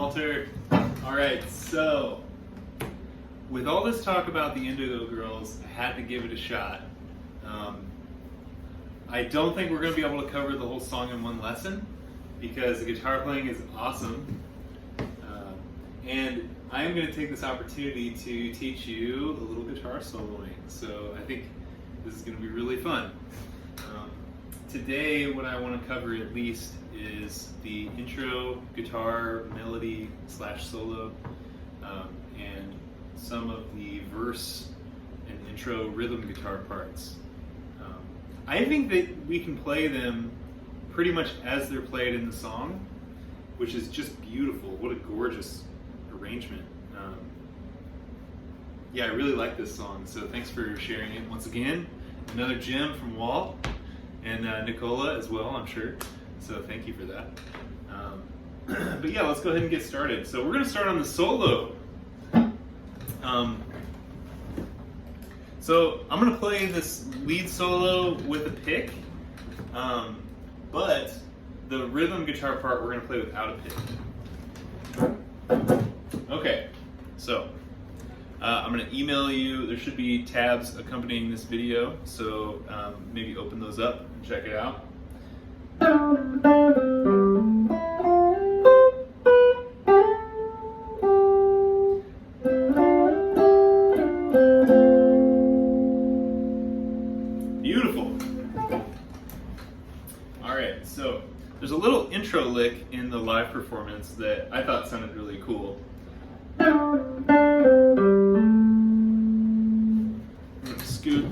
Walter. All right, so with all this talk about the Indigo Girls, I had to give it a shot. I don't think we're going to be able to cover the whole song in one lesson because the guitar playing is awesome. And I am going to take this opportunity to teach you a little guitar soloing. So I think this is going to be really fun. Today, what I want to cover at least is the intro guitar melody / solo, and some of the verse and intro rhythm guitar parts. I think that we can play them pretty much as they're played in the song, which is just beautiful. What a gorgeous arrangement. Yeah, I really like this song, so thanks for sharing it once again. Another gem from Walt and Nicola as well, I'm sure. So thank you for that. But yeah, let's go ahead and get started. So we're going to start on the solo. So I'm going to play this lead solo with a pick, but the rhythm guitar part we're going to play without a pick. Okay, so I'm going to email you. There should be tabs accompanying this video, so maybe open those up and check it out. Beautiful. All right, so there's a little intro lick in the live performance that I thought sounded really cool. Scoot.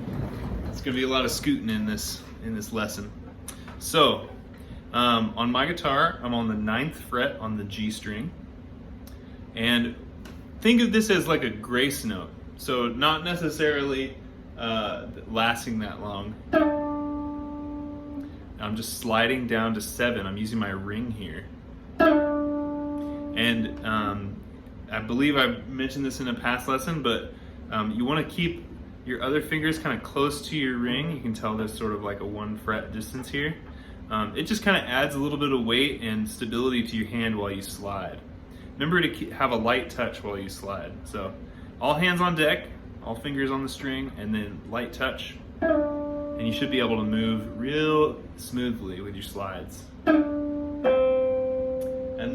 It's gonna be a lot of scooting in this lesson. So on my guitar, I'm on the 9th fret on the G string, and think of this as like a grace note. So not necessarily lasting that long. I'm just sliding down to 7. I'm using my ring here, and I believe I mentioned this in a past lesson, but you want to keep your other fingers kind of close to your ring. You can tell there's sort of like a 1 fret distance here. It just kind of adds a little bit of weight and stability to your hand while you slide. Remember to have a light touch while you slide. So all hands on deck, all fingers on the string, and then light touch. And you should be able to move real smoothly with your slides. And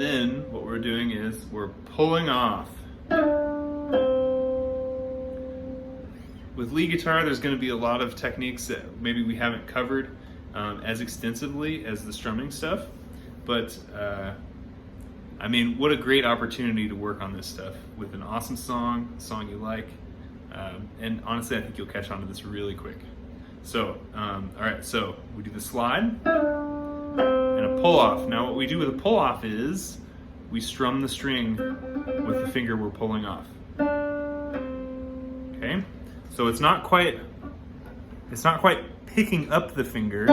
then what we're doing is we're pulling off. With lead guitar, there's going to be a lot of techniques that maybe we haven't covered as extensively as the strumming stuff, but I mean, what a great opportunity to work on this stuff with an awesome song, a song you like, and honestly, I think you'll catch on to this really quick. So, all right, so we do the slide and a pull off. Now, what we do with a pull off is we strum the string with the finger we're pulling off. Okay. So it's not quite picking up the finger.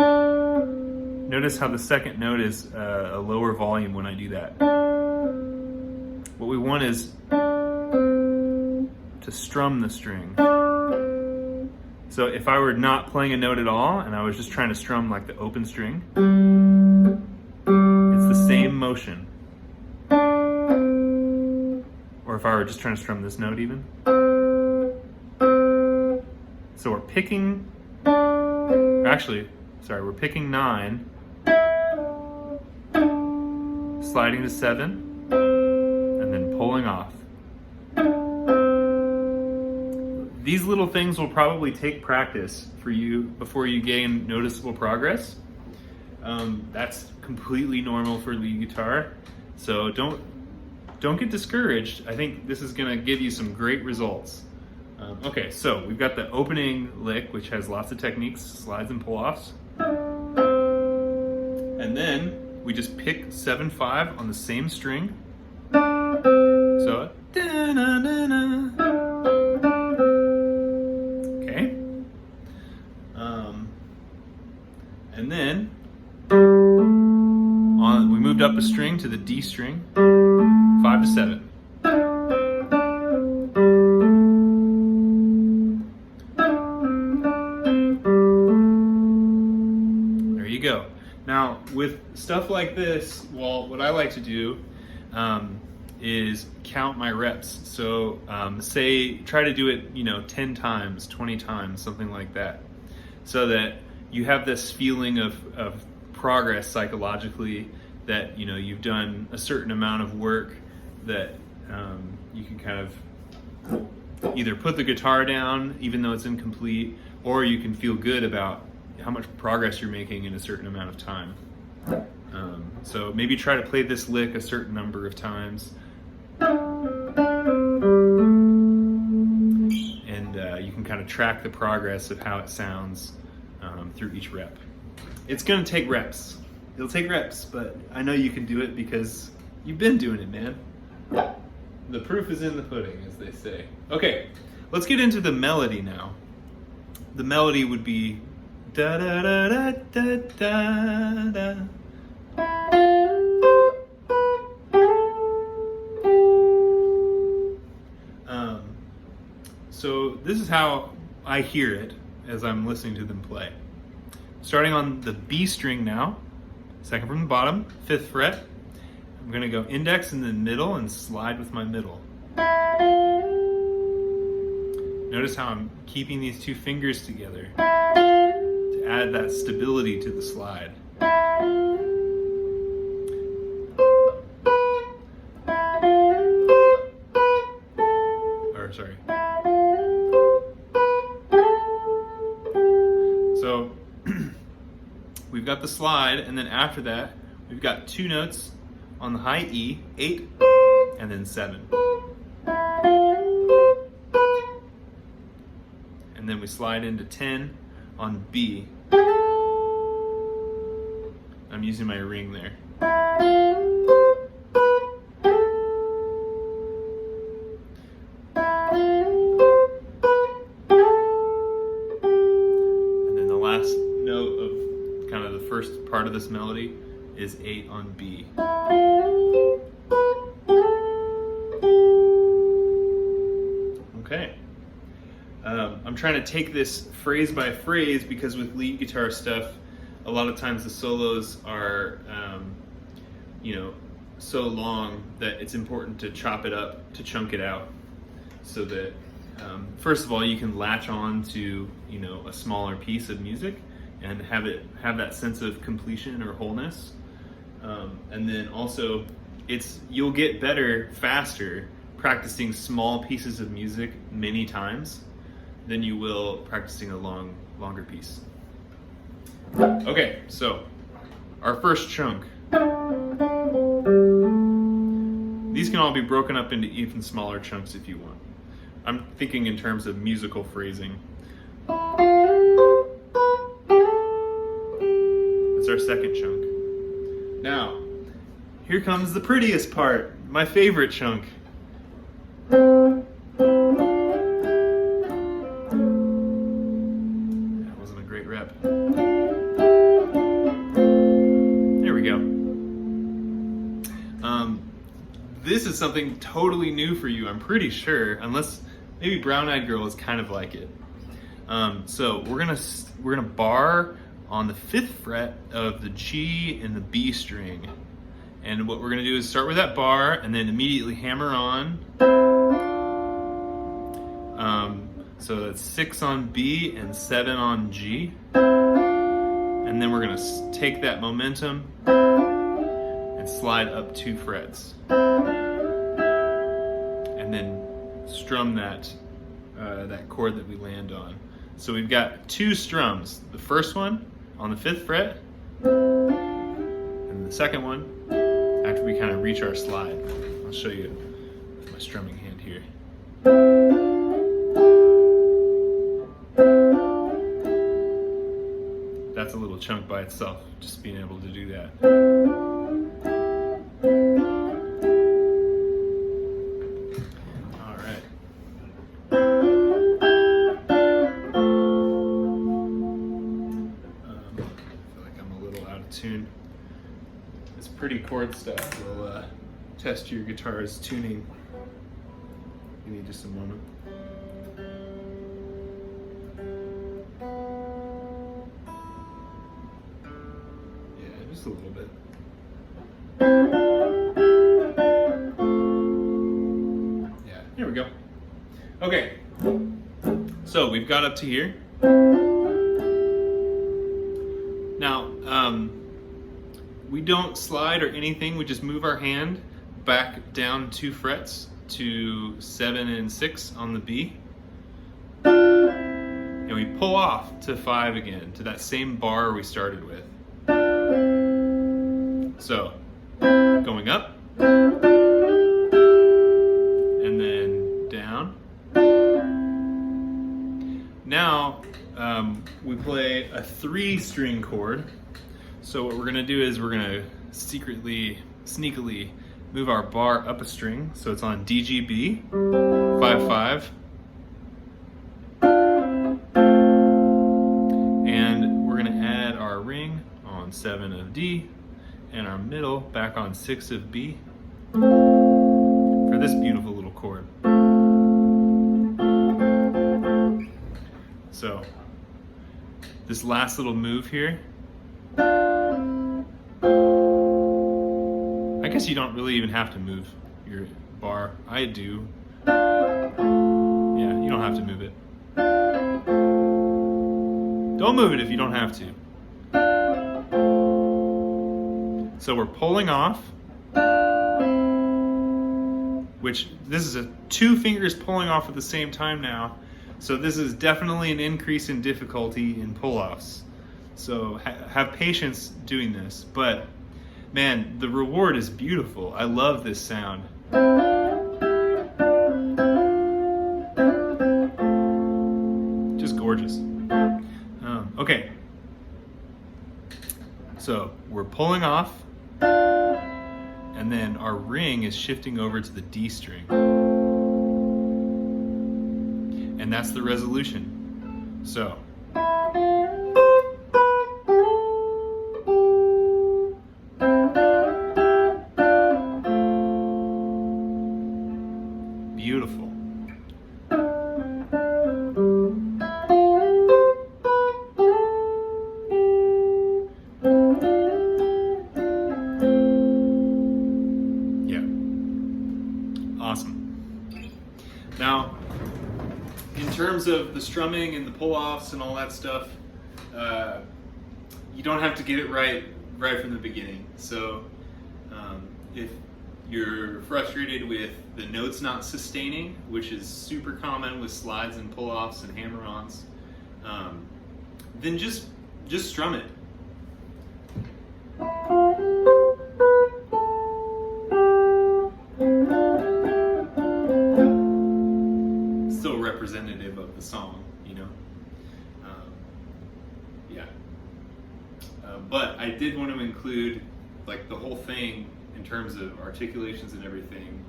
Notice how the second note is a lower volume when I do that. What we want is to strum the string. So if I were not playing a note at all and I was just trying to strum like the open string, it's the same motion. Or if I were just trying to strum this note even. So we're picking, we're picking 9, sliding to 7, and then pulling off. These little things will probably take practice for you before you gain noticeable progress. That's completely normal for lead guitar. So don't get discouraged. I think this is gonna give you some great results. Okay, so we've got the opening lick, which has lots of techniques, slides and pull-offs. And then we just pick 7/5 on the same string. So, okay. And then we moved up a string to the D string, 5 to 7. Go. Now, with stuff like this, well, what I like to do is count my reps. So say, try to do it, 10 times, 20 times, something like that. So that you have this feeling of progress psychologically, that, you've done a certain amount of work, that you can kind of either put the guitar down, even though it's incomplete, or you can feel good about how much progress you're making in a certain amount of time. So maybe try to play this lick a certain number of times. And you can kind of track the progress of how it sounds through each rep. It's going to take reps. It'll take reps, but I know you can do it because you've been doing it, man. The proof is in the pudding, as they say. Okay, let's get into the melody now. The melody would be da da da da da da da. So this is how I hear it as I'm listening to them play. Starting on the B string now, second from the bottom, 5th fret. I'm going to go index in the middle and slide with my middle. Notice how I'm keeping these two fingers together to add that stability to the slide. Sorry. So we've got the slide, and then after that, we've got 2 notes on the high E, 8, and then 7. And then we slide into 10 on B. I'm using my ring there. First part of this melody is 8 on B. Okay. I'm trying to take this phrase by phrase because with lead guitar stuff, a lot of times the solos are, so long that it's important to chop it up, to chunk it out, so that first of all you can latch on to a smaller piece of music and have that sense of completion or wholeness, and then also you'll get better faster practicing small pieces of music many times than you will practicing a longer piece. Okay, so our first chunk. These can all be broken up into even smaller chunks if you want. I'm thinking in terms of musical phrasing. Our second chunk. Now, here comes the prettiest part, my favorite chunk. That wasn't a great rep. There we go. This is something totally new for you, I'm pretty sure, unless maybe Brown Eyed Girl is kind of like it. So we're gonna bar on the 5th fret of the G and the B string. And what we're going to do is start with that bar and then immediately hammer on. So that's 6 on B and 7 on G. And then we're going to take that momentum and slide up 2 frets. And then strum that chord that we land on. So we've got 2 strums. The first one on the 5th fret, and the second one after we kind of reach our slide. I'll show you with my strumming hand here. That's a little chunk by itself, just being able to do that. Tune. This pretty chord stuff will test your guitar's tuning. Give me just a moment. Yeah, just a little bit. Okay, so we've got up to here. Now, we don't slide or anything, we just move our hand back down 2 frets to 7 and 6 on the B. And we pull off to 5 again, to that same bar we started with. So, going up, and then down. Now, we play a 3-string chord. So what we're gonna do is we're gonna sneakily move our bar up a string. So it's on DGB, 5/5. And we're gonna add our ring on 7 of D and our middle back on 6 of B for this beautiful little chord. So this last little move here, I guess you don't really even have to move your bar. I do. Yeah, you don't have to move it. Don't move it if you don't have to. So we're pulling off, which this is 2 fingers pulling off at the same time now. So this is definitely an increase in difficulty in pull-offs. So have patience doing this, but man, the reward is beautiful. I love this sound. Just gorgeous. Okay, so we're pulling off, and then our ring is shifting over to the D string. And that's the resolution. So. Beautiful. Yeah. Awesome. Now, in terms of the strumming and the pull-offs and all that stuff, you don't have to get it right from the beginning. So if you're frustrated with the notes not sustaining, which is super common with slides and pull-offs and hammer-ons, then just strum it. Still representative of the song, you know? Yeah. But I did want to include like the whole thing in terms of articulations and everything,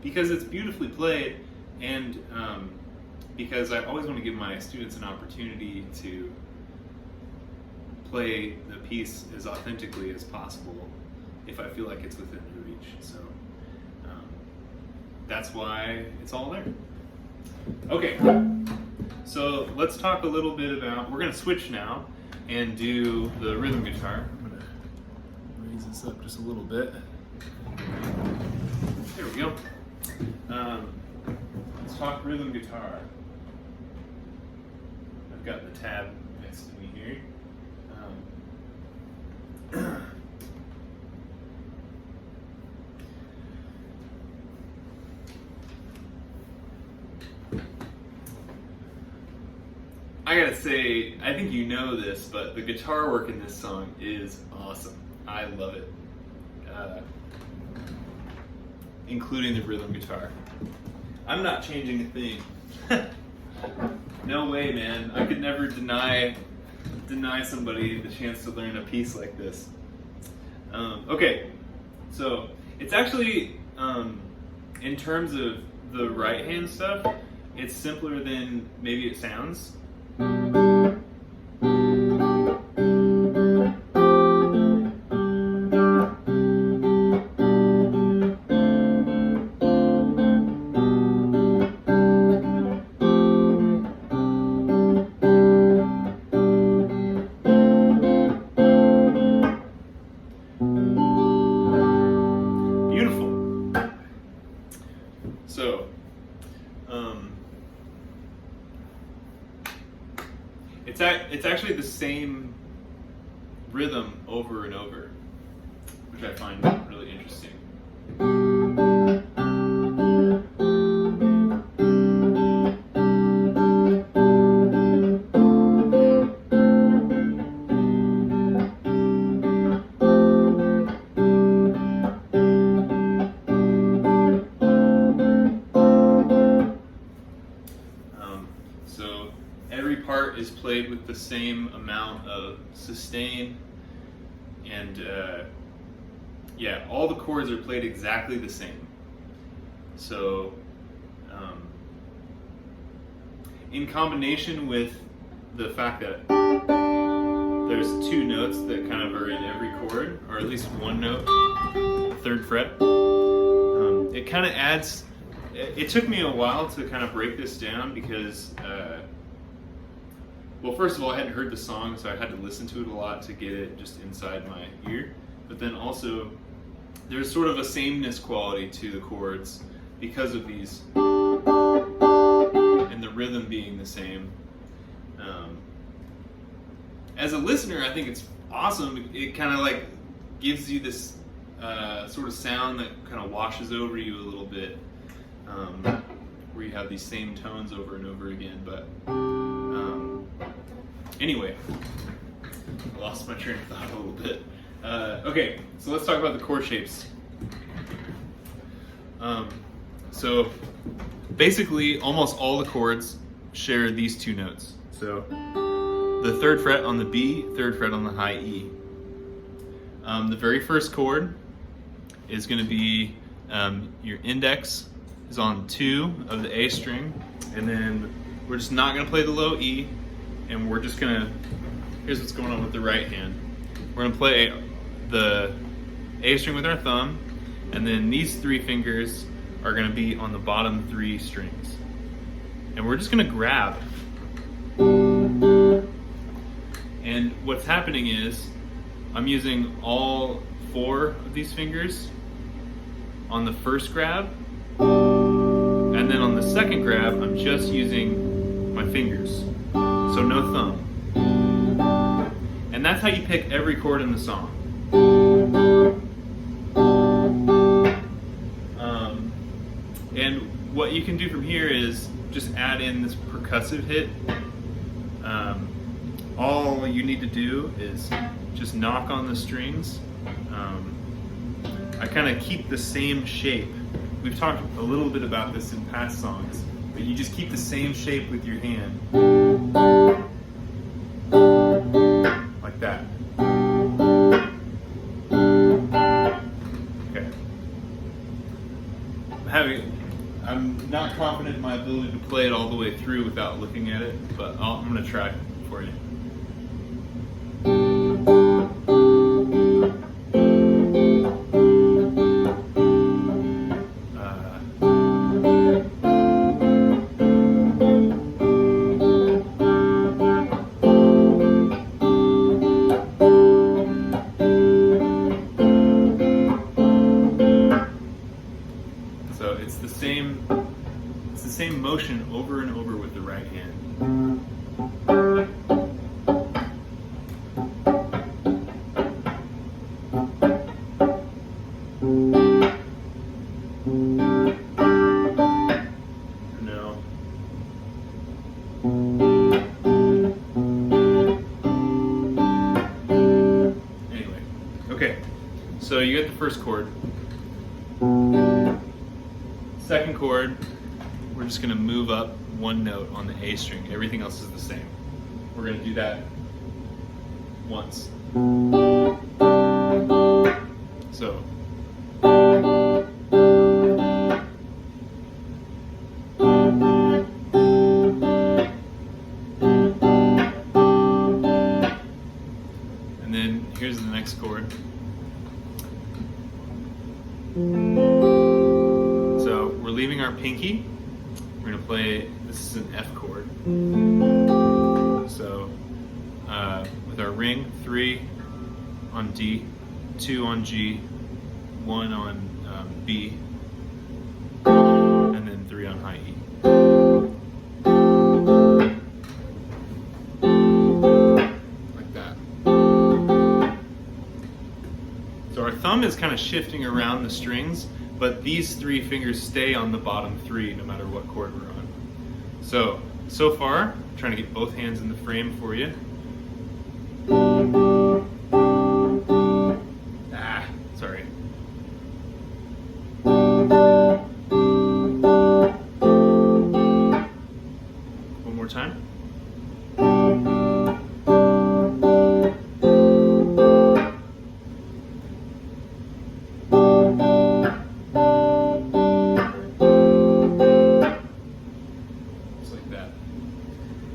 because it's beautifully played, and because I always want to give my students an opportunity to play the piece as authentically as possible if I feel like it's within their reach. So that's why it's all there. Okay, so let's talk a little bit about, we're going to switch now and do the rhythm guitar. I'm going to raise this up just a little bit. There we go. Let's talk rhythm guitar. I've got the tab next to me here. I gotta say, I think you know this, but the guitar work in this song is awesome. I love it. Including the rhythm guitar. I'm not changing a thing. No way, man. I could never deny somebody the chance to learn a piece like this. Okay, so it's actually, in terms of the right hand stuff, it's simpler than maybe it sounds. Beautiful. So, it's actually the same rhythm over and over, which I find really interesting. So every part is played with the same amount of sustain, and yeah, all the chords are played exactly the same. So in combination with the fact that there's two notes that kind of are in every chord, or at least one note, third fret, it kind of adds. It took me a while to kind of break this down because, well, first of all, I hadn't heard the song, so I had to listen to it a lot to get it just inside my ear. But then also, there's sort of a sameness quality to the chords because of these, and the rhythm being the same. As a listener, I think it's awesome. It kind of like gives you this sort of sound that kind of washes over you a little bit. Where you have these same tones over and over again, but anyway, I lost my train of thought a little bit. Okay, so let's talk about the chord shapes. So basically, almost all the chords share these two notes. So the third fret on the B, third fret on the high E. The very first chord is going to be your index is on 2 of the A string, and then we're just not going to play the low E, and we're just going to, here's what's going on with the right hand. We're going to play the A string with our thumb, and then these 3 fingers are going to be on the bottom 3 strings. And we're just going to grab. And what's happening is I'm using all 4 of these fingers on the first grab, and then on the second grab, I'm just using my fingers, so no thumb. And that's how you pick every chord in the song. And what you can do from here is just add in this percussive hit. All you need to do is just knock on the strings. I kind of keep the same shape. We've talked a little bit about this in past songs, but you just keep the same shape with your hand. Like that. Okay. I'm not confident in my ability to play it all the way through without looking at it, but I'm going to try for you. So it's the same motion over and over with the right hand. No. Anyway, okay. So you get the first chord. Second chord, we're just going to move up 1 note on the A string. Everything else is the same. We're going to do that once. So. And then here's the next chord. We're leaving our pinky. We're going to play, this is an F chord. So with our ring, 3 on D, 2 on G, 1 on B, and then 3 on high E. thumb is kind of shifting around the strings, but these 3 fingers stay on the bottom 3 no matter what chord we're on. So far, I'm trying to get both hands in the frame for you. Sorry. One more time.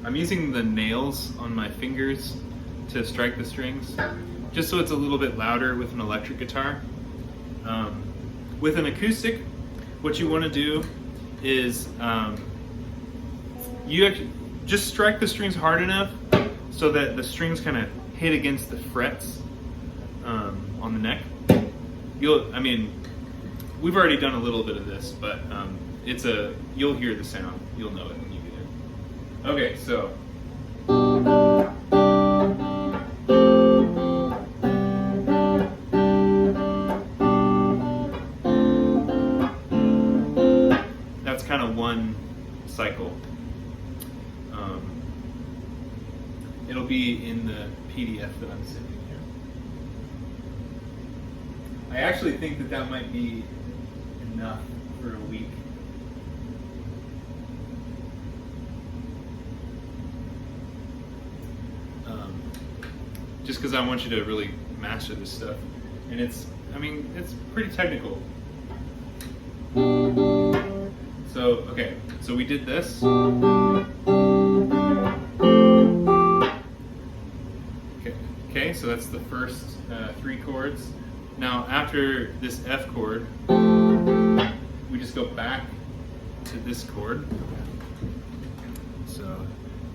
I'm using the nails on my fingers to strike the strings, just so it's a little bit louder with an electric guitar. With an acoustic, what you want to do is just strike the strings hard enough so that the strings kind of hit against the frets on the neck. We've already done a little bit of this, but you'll hear the sound. You'll know it when you get in. Okay, so. That's kind of one cycle. It'll be in the PDF that I'm sending you. I actually think that might be enough for a week. Just because I want you to really master this stuff. And it's pretty technical. So we did this. Okay, so that's the first 3 chords. Now after this F chord, we just go back to this chord. So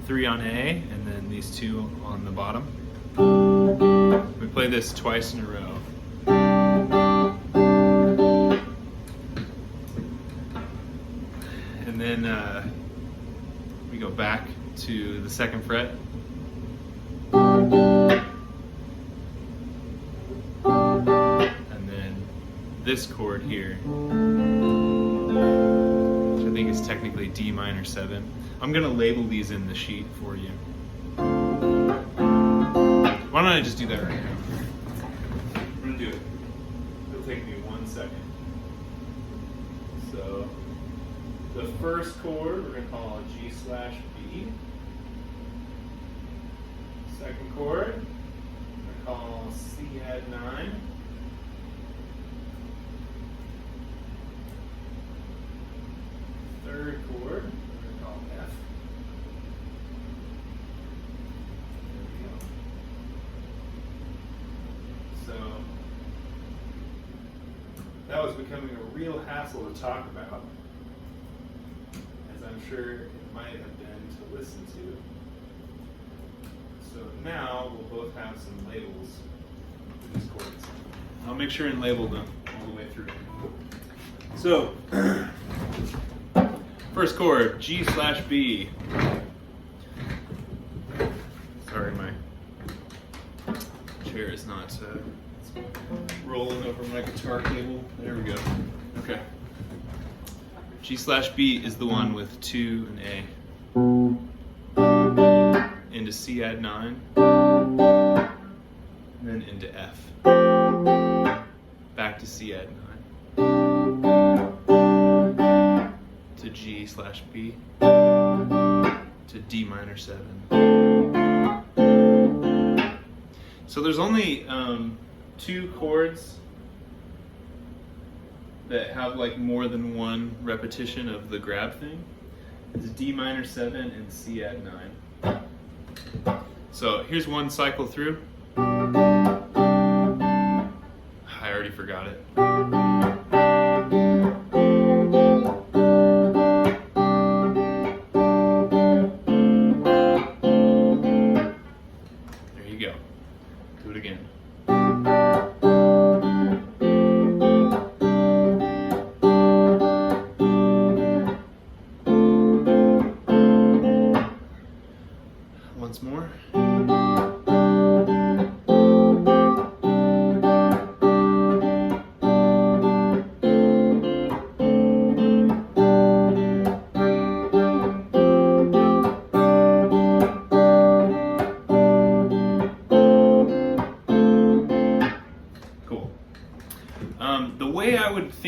3 on A, and then these 2 on the bottom. We play this twice in a row. And then we go back to the 2nd fret. And then this chord here, which I think is technically D minor 7. I'm going to label these in the sheet for you. Why don't I just do that right now? I'm going to do it. It'll take me 1 second. So, the first chord we're going to call G/B. Second chord, we're going to call C add 9. Third chord, we're going to call F. So that was becoming a real hassle to talk about, as I'm sure it might have been to listen to. So now we'll both have some labels for these chords. I'll make sure and label them all the way through. So, first chord, G/B. Sorry, my chair is not it's rolling over my guitar cable. There we go. Okay. G/B is the one with 2 and A. Into C add 9. And then into F. Back to C add 9. To G/B. To D minor 7. So there's only 2 chords that have like more than one repetition of the grab thing. It's D minor 7 and C add 9. So here's one cycle through. I already forgot it. There you go. Do it again. Once more.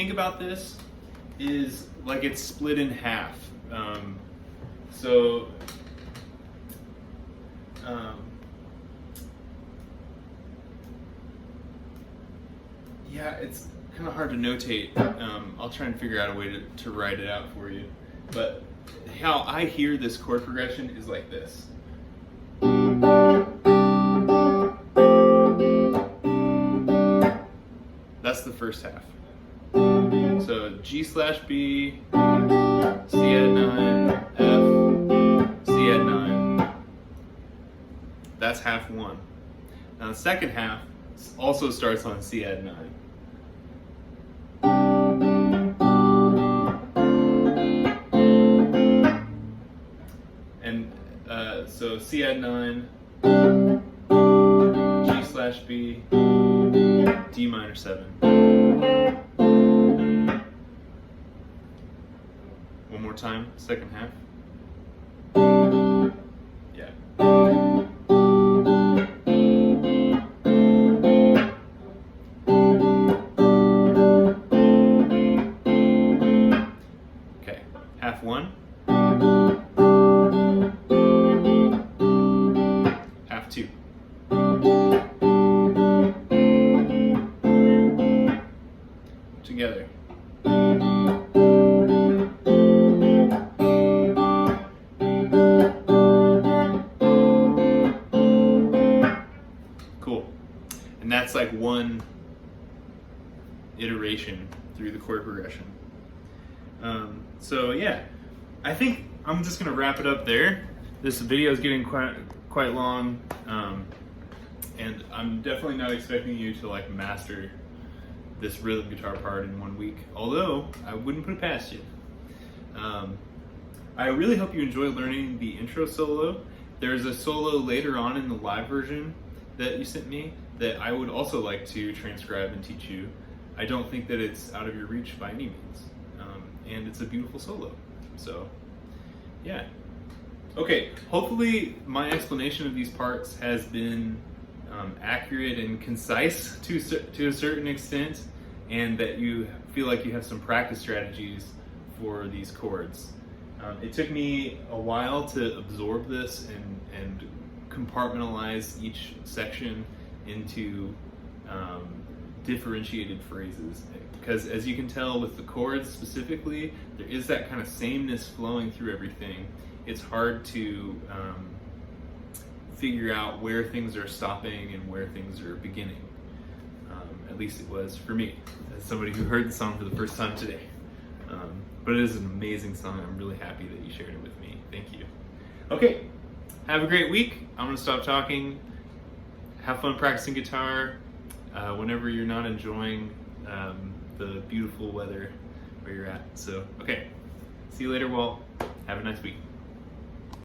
think about this is like it's split in half. So yeah, it's kind of hard to notate. I'll try and figure out a way to write it out for you. But how I hear this chord progression is like this. That's the first half. So G/B, C add 9, F, C add 9. That's half one. Now the second half also starts on C add 9. And so C add 9, G/B, D minor 7. One more time, second half. Yeah. Okay, half one. Half two. Together. Cool. And that's like one iteration through the chord progression. So yeah, I think I'm just gonna wrap it up there. This video is getting quite long, and I'm definitely not expecting you to like master this rhythm guitar part in 1 week, although I wouldn't put it past you. I really hope you enjoy learning the intro solo. There's a solo later on in the live version that you sent me that I would also like to transcribe and teach you. I don't think that it's out of your reach by any means, and it's a beautiful solo. So yeah. Okay, hopefully my explanation of these parts has been accurate and concise to a certain extent, and that you feel like you have some practice strategies for these chords. It took me a while to absorb this and compartmentalize each section into differentiated phrases, because as you can tell with the chords specifically, there is that kind of sameness flowing through everything. It's hard to figure out where things are stopping and where things are beginning. At least it was for me, as somebody who heard the song for the first time today. But it is an amazing song. I'm really happy that you shared it with me. Thank you. Okay, have a great week. I'm gonna stop talking. Have fun practicing guitar whenever you're not enjoying the beautiful weather where you're at. So, okay, see you later, Walt. Have a nice week.